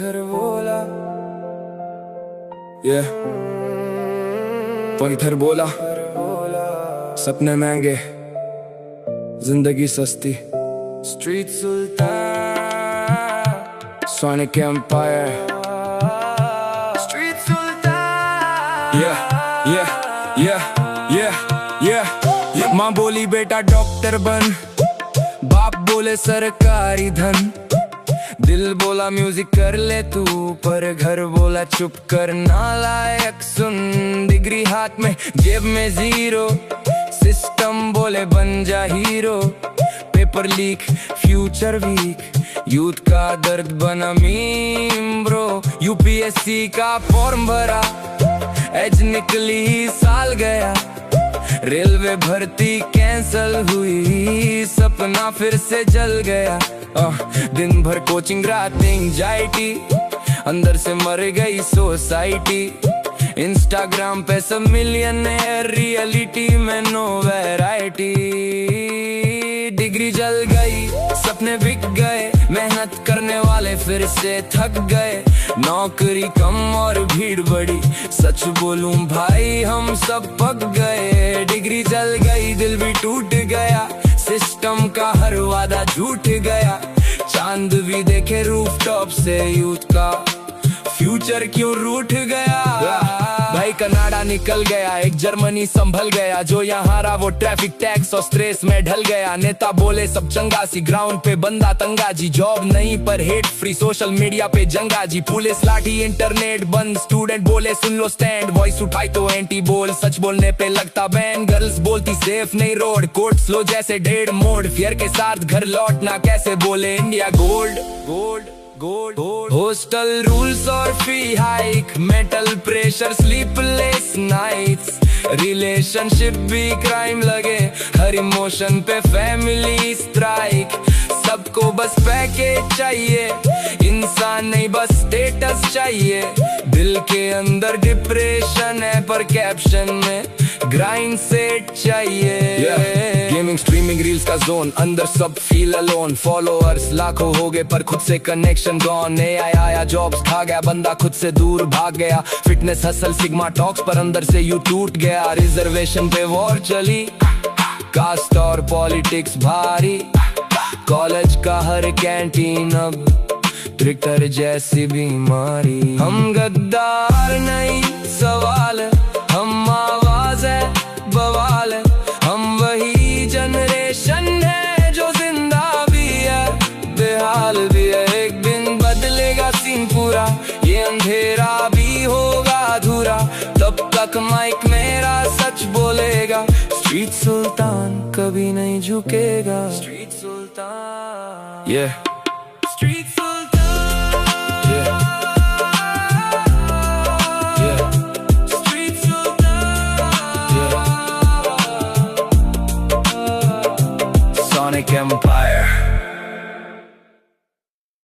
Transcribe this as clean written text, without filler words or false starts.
घर बोला पत्थर बोला सपने महंगे जिंदगी सस्ती स्ट्रीट सुल्तान सोनिक एम्पायर स्ट्रीट सुल्तान माँ बोली बेटा डॉक्टर बन, बाप बोले सरकारी धन, दिल बोला म्यूजिक कर ले तू, पर घर बोला चुप कर नालायक सुन। डिग्री हाथ में जेब में जीरो, सिस्टम बोले बन जा hero. Paper leak future weak, youth का दर्द बना मीम ब्रो। यूपीएससी का फॉर्म भरा, एज निकली साल गया। रेलवे भर्ती कैंसल हुई, सपना फिर से जल गया। दिन भर कोचिंग रात एंजाइटी, अंदर से मर गई सोसाइटी। इंस्टाग्राम पे सब मिलियनेयर, रियलिटी में नो वैरायटी। डिग्री जल गई, सपने बिक गए, मेहनत करने वाले फिर से थक गए। नौकरी कम और भीड़ बढ़ी, सच बोलूं भाई हम सब पक गए। डिग्री जल गई, दिल भी टूट गया, सिस्टम का हर वादा झूठ गया। चांद भी देखे रूफटॉप से, यूथ का फ्यूचर क्यों रूठ गया। भाई कनाडा निकल गया, एक जर्मनी संभल गया। जो यहाँ रहा वो ट्रैफिक टैक्स और स्ट्रेस में ढल गया। नेता बोले सब चंगासी, ग्राउंड पे बंदा तंगाजी। जॉब नहीं पर हेट फ्री, सोशल मीडिया पे जंगाजी। पुलिस लाठी इंटरनेट बंद, स्टूडेंट बोले सुन लो स्टैंड। वॉइस उठाई तो एंटी बोल, सच बोलने पे लगता बैन। गर्ल्स बोलती सेफ नहीं रोड, कोर्ट स्लो जैसे 1.5 मोड़। फियर के साथ घर लौटना कैसे बोले India gold gold gold. Hostel rules और fee hike, mental pressure, sleepless nights. Relationship भी क्राइम लगे, हर इमोशन पे फैमिली स्ट्राइक। सबको बस पैकेज चाहिए, इंसान नहीं बस स्टेटस चाहिए। दिल के अंदर डिप्रेशन है, पर कैप्शन में ग्राइंड सेट चाहिए। गेमिंग स्ट्रीमिंग रील्स का जोन, अंदर सब फील अलोन। फॉलोअर्स लाखों हो गए पर खुद से कनेक्शन गॉन। AI आया जॉब्स खा गया, बंदा खुद से दूर भाग गया। फिटनेस हसल सिग्मा टॉक्स, पर अंदर से यू टूट गया। रिजर्वेशन पे वॉर चली, कास्ट और पॉलिटिक्स भारी। कॉलेज का हर कैंटीन अब ट्विटर जैसी बीमारी। हम गद्दार नहीं सवाल, हम आवाज है बवाल। हम वही जनरेशन है जो जिंदा भी है, बेहाल भी है। एक दिन बदलेगा सीन पूरा, ये अंधेरा भी होगा अधूरा। तब तक माइक मेरा सच बोलेगा, स्ट्रीट सुल्तान कभी नहीं झुकेगा। स्ट्रीट सुल्तान